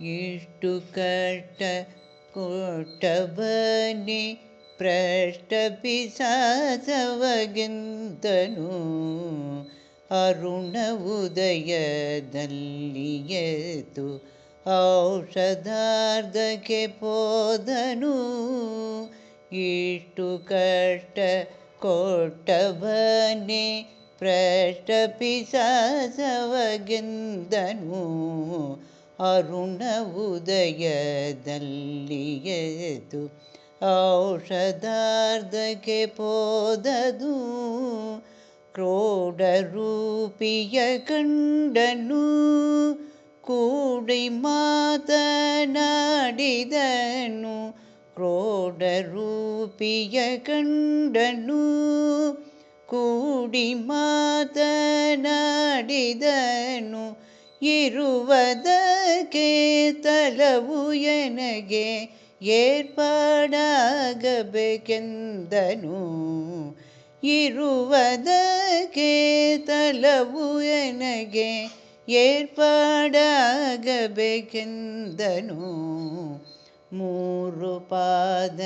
ಇಷ್ಟು ಕಷ್ಟ ಕೊಟ್ಟವನೇ ಭ್ರಷ್ಟ ಪಿಶಾಚವಗೆಂದನು. ಅರುಣ ಉದಯದಲ್ಲಿ ಎದ್ದು ಔಷಧಾರ್ಧಕ್ಕೆ ಹೋದನು. ಇಷ್ಟು ಕಷ್ಟ ಕೊಟ್ಟವನೇ ಭ್ರಷ್ಟ ಪಿಶಾಚವಗೆಂದನು. ಅರುಣ ಉದಯದಲ್ಲಿ ಎದ್ದು ಔಷಧಾರ್ಧಕ್ಕೆ ಹೋದದು. ಕ್ರೋಢರೂಪಿಯ ಕಂಡನು, ಕೂಡಿ ಮಾತನಾಡಿದನು. ಕ್ರೋಢರೂಪಿಯ ಕಂಡನು, ಕೂಡಿ ಮಾತನಾಡಿದನು. ಇರುವುದಕ್ಕೆ ಸ್ಥಳವು ಎನಗೆ ಏರ್ಪಾಡಾಗಬೇಕೆಂದನು. ಇರುವುದಕ್ಕೆ ಸ್ಥಳವು ಎನಗೆ ಏರ್ಪಾಡಾಗಬೇಕೆಂದನು. 3 ಪಾದ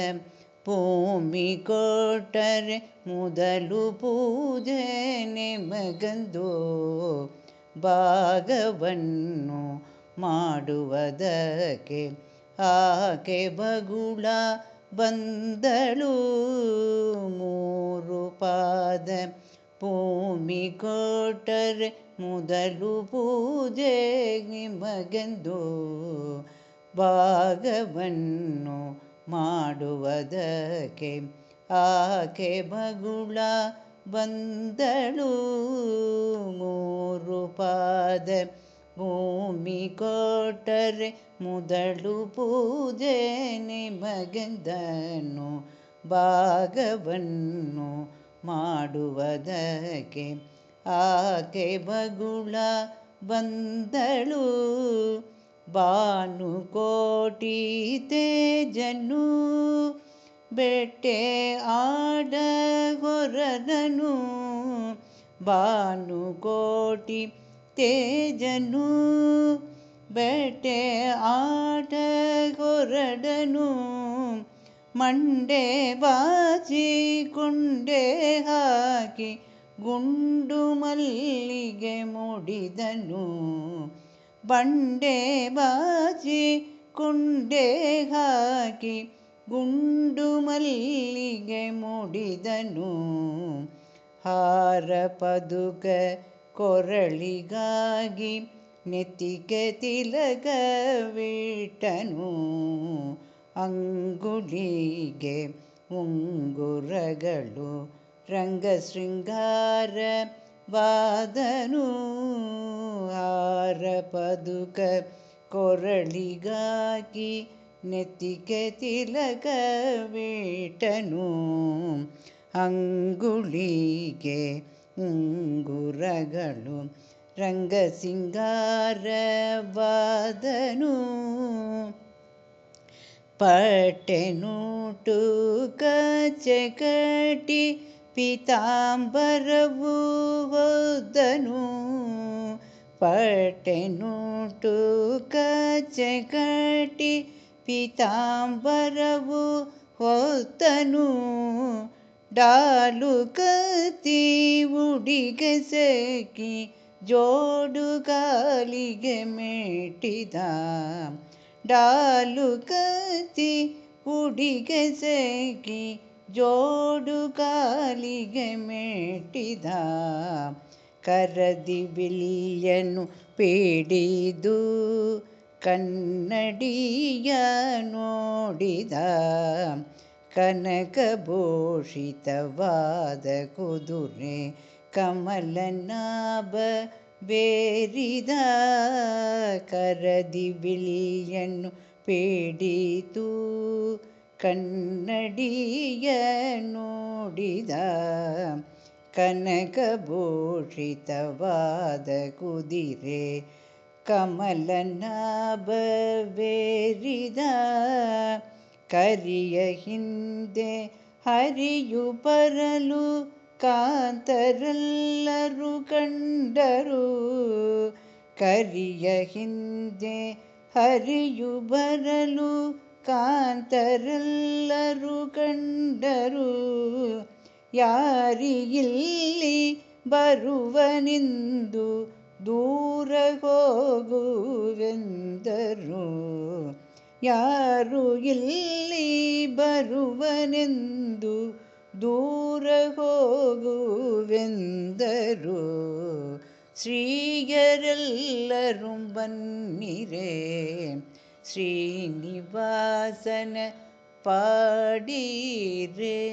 ಭೂಮಿ ಕೊಟ್ಟರೆ ಮೊದಲು ಪೂಜೆ ನಿಮಗಂದು. ಭಾಗವನ್ನು ಮಾಡುವುದಕ್ಕೆ ಆಕೆ ಬಗುಳ ಬಂದಳು. 3 ಪಾದ ಭೂಮಿ ಕೊಟ್ಟರೆ ಮೊದಲು ಪೂಜೆ ನಿಮಗೆಂದು. ಭಾಗವನ್ನು ಮಾಡುವುದಕ್ಕೆ ಆಕೆ ಬಗುಳ ಬಂದಳು. 3 ಪಾದ ಭೂಮಿ ಕೊಟ್ಟರೆ ಮೊದಲು ಪೂಜೆ ನಿಮಗೆಂದನು. ಭಾಗವನ್ನು ಮಾಡುವುದಕ್ಕೆ ಆಕೆ ಬಗುಳ ಬಂದಳು. ಭಾನುಕೋಟಿ ತೇಜನು ಬೇಟೆ ಆಡ ಹೊರಡನು. ಭಾನುಕೋಟಿ ತೇಜನು ಬೇಟೆ ಆಡ ಹೊರಡನು. ಮಂಡೆ ಬಾಚಿ ಕುಂಡೆ ಹಾಕಿ ಗುಂಡು ಮಲ್ಲಿಗೆ ಮುಡಿದನು. ಬಂಡೆ ಬಾಚಿ ಕುಂಡೆ ಹಾಕಿ ಗುಂಡು ಮಲ್ಲಿಗೆ ಮುಡಿದನು. ಹಾರ ಪದುಕ ಕೊರಳಿಗಾಗಿ ನೆತ್ತಿಗೆ ತಿಲಕವಿಟ್ಟನು. ಅಂಗುಲಿಗೆ ಉಂಗುರಗಳು ರಂಗ ಶೃಂಗಾರವಾದನು. ಹಾರ ಪದುಕ ಕೊರಳಿಗಾಗಿ ನೆತ್ತಿಗೆ ತಿಲಕವಿಟ್ಟನು. ಅಂಗುಲಿಗೆ ಉಂಗುರಗಳು ರಂಗ ಸಿಂಗಾರವಾದನು. ಪಟ್ಟೆನುಟ್ಟು ಕಚ್ಚೆ ಕಟ್ಟಿ ಪೀತಾಂಬರವು ಹೊದ್ದನು. ಪಟ್ಟೆನುಟ್ಟು ಕಚ್ಚೆ ಕಟ್ಟಿ ಪೀತಾಂಬರವು ಹೊತ್ತನು. ಡಾಲು ಕತ್ತಿ ಉಡಿಗೆ ಸೆಕ್ಕಿ ಜೋಡು ಕಾಲಿಗೆ ಮೆಟ್ಟಿದ. ಡಾಲು ಕತ್ತಿ ಉಡಿಗೆ ಸೆಕ್ಕಿ ಜೋಡು ಕಾಲಿಗೆ ಮೆಟ್ಟಿದ. ಕರದಿ ಬಿಲ್ಲಿಯನ್ನು ಪಿಡಿದು ಕನ್ನಡಿಯ ನೋಡಿದ. ಕನಕಭೂಷಿತವಾದ ಕುದುರೆ ಕಮಲನಾಭ ಬೇರಿದ. ಕರದಿ ಬಿಲ್ಲಿಯನ್ನು ಪಿಡಿದು ಕನ್ನಡಿಯ ನೋಡಿದ. ಕನಕಭೂಷಿತವಾದ ಕುದುರೆ ಕಮಲನಾಭ ಬೇರಿದ. ಕರಿಯ ಹಿಂದೆ ಹರಿಯು ಬರಲು ಕಾಂತರೆಲ್ಲರೂ ಕಂಡರು. ಕರಿಯ ಹಿಂದೆ ಹರಿಯು ಬರಲು ಕಾಂತರೆಲ್ಲರೂ ಕಂಡರು. ಯಾರಿಗಿಲ್ಲಿ ಬರುವನೆಂದು ದೂರ ಹೋಗುವೆಂದರು. ಯಾರು ಇಲ್ಲಿ ಬರುವನೆಂದು ದೂರ ಹೋಗುವೆಂದರು. ಶ್ರೀಯರೆಲ್ಲರೂ ಬನ್ನಿರೆ, ಶ್ರೀನಿವಾಸನ ಪಾಡಿರೆ.